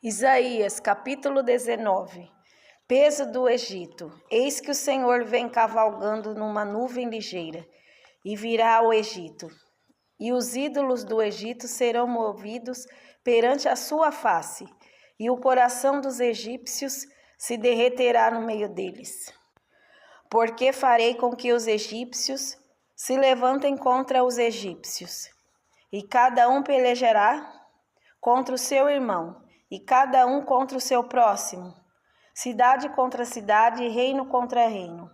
Isaías, capítulo 19. Peso do Egito. Eis que o Senhor vem cavalgando numa nuvem ligeira, e virá ao Egito. E os ídolos do Egito serão movidos perante a sua face, e o coração dos egípcios se derreterá no meio deles. Porque farei com que os egípcios se levantem contra os egípcios, e cada um pelejará contra o seu irmão, e cada um contra o seu próximo, cidade contra cidade, reino contra reino.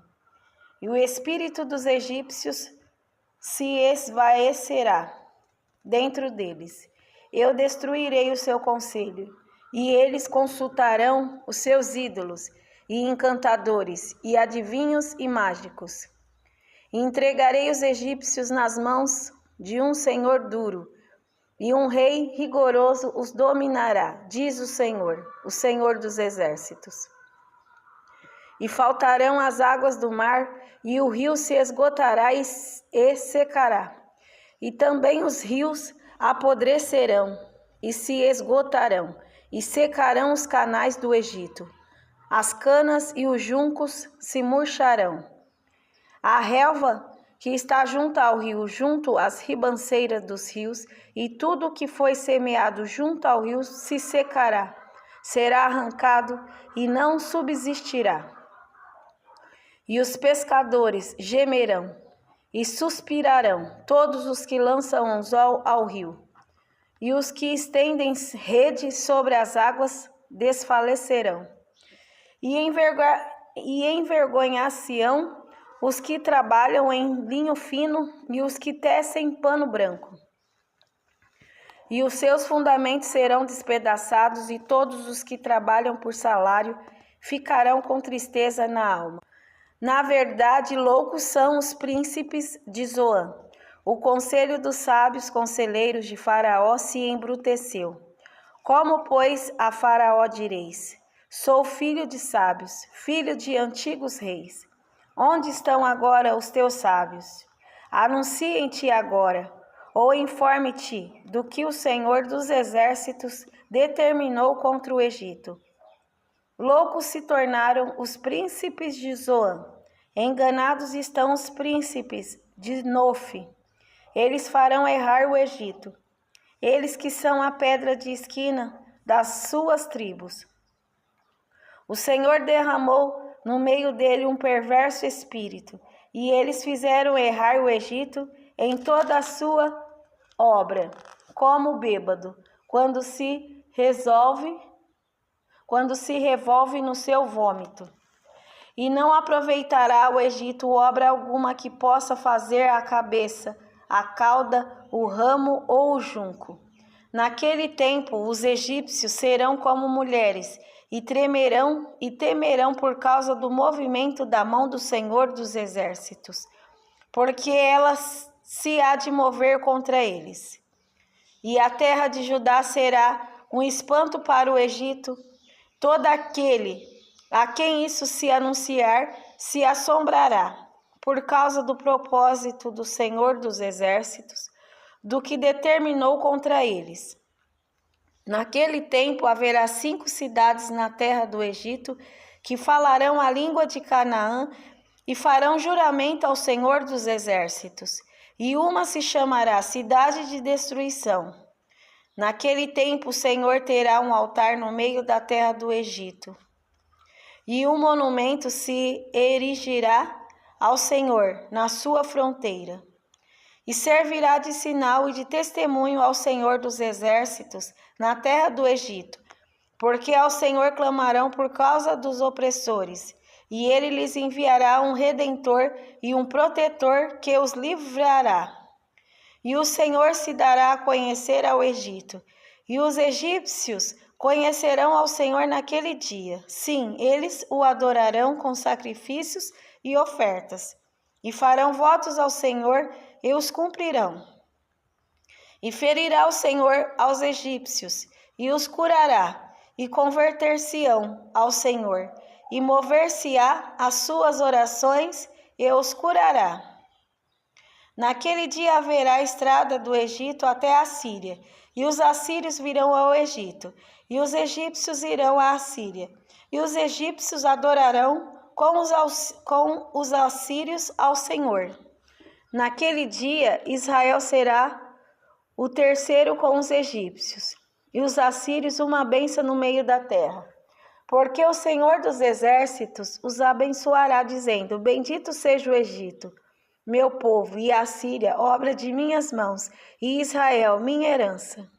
E o espírito dos egípcios se esvaecerá dentro deles. Eu destruirei o seu conselho, e eles consultarão os seus ídolos, e encantadores, e adivinhos e mágicos. E entregarei os egípcios nas mãos de um senhor duro, e um rei rigoroso os dominará, diz o Senhor dos exércitos. E faltarão as águas do mar, e o rio se esgotará e secará. E também os rios apodrecerão, e se esgotarão, e secarão os canais do Egito. As canas e os juncos se murcharão. A relva que está junto ao rio, junto às ribanceiras dos rios, e tudo que foi semeado junto ao rio se secará, será arrancado e não subsistirá. E os pescadores gemerão e suspirarão, todos os que lançam anzol ao rio, e os que estendem rede sobre as águas desfalecerão. E envergonhar-se-ão os que trabalham em linho fino e os que tecem pano branco. E os seus fundamentos serão despedaçados, e todos os que trabalham por salário ficarão com tristeza na alma. Na verdade, loucos são os príncipes de Zoan. O conselho dos sábios conselheiros de Faraó se embruteceu. Como, pois, a Faraó direis: sou filho de sábios, filho de antigos reis. Onde estão agora os teus sábios? Anunciem-te agora, ou informe-te do que o Senhor dos exércitos determinou contra o Egito. Loucos se tornaram os príncipes de Zoan, enganados estão os príncipes de Nofe. Eles farão errar o Egito, eles que são a pedra de esquina das suas tribos. O Senhor derramou no meio dele um perverso espírito, e eles fizeram errar o Egito em toda a sua obra, como bêbado, quando se revolve no seu vômito. E não aproveitará o Egito obra alguma que possa fazer a cabeça, a cauda, o ramo ou o junco. Naquele tempo os egípcios serão como mulheres, e temerão por causa do movimento da mão do Senhor dos exércitos, porque ela se há de mover contra eles. E a terra de Judá será um espanto para o Egito. Todo aquele a quem isso se anunciar se assombrará, por causa do propósito do Senhor dos exércitos, do que determinou contra eles. Naquele tempo haverá 5 cidades na terra do Egito que falarão a língua de Canaã e farão juramento ao Senhor dos exércitos, e uma se chamará Cidade de Destruição. Naquele tempo o Senhor terá um altar no meio da terra do Egito, e um monumento se erigirá ao Senhor na sua fronteira, e servirá de sinal e de testemunho ao Senhor dos exércitos na terra do Egito, porque ao Senhor clamarão por causa dos opressores, e ele lhes enviará um redentor e um protetor que os livrará. E o Senhor se dará a conhecer ao Egito, e os egípcios conhecerão ao Senhor naquele dia. Sim, eles o adorarão com sacrifícios e ofertas, e farão votos ao Senhor e os cumprirão. E ferirá o Senhor aos egípcios, e os curará, e converter-se-ão ao Senhor, e mover-se-á às suas orações, e os curará. Naquele dia haverá estrada do Egito até a Síria, e os assírios virão ao Egito, e os egípcios irão à Assíria, e os egípcios adorarão com os assírios ao Senhor. Naquele dia, Israel será o terceiro com os egípcios, e os assírios uma bênção no meio da terra. Porque o Senhor dos exércitos os abençoará, dizendo: Bendito seja o Egito, meu povo, e a Síria, obra de minhas mãos, e Israel, minha herança.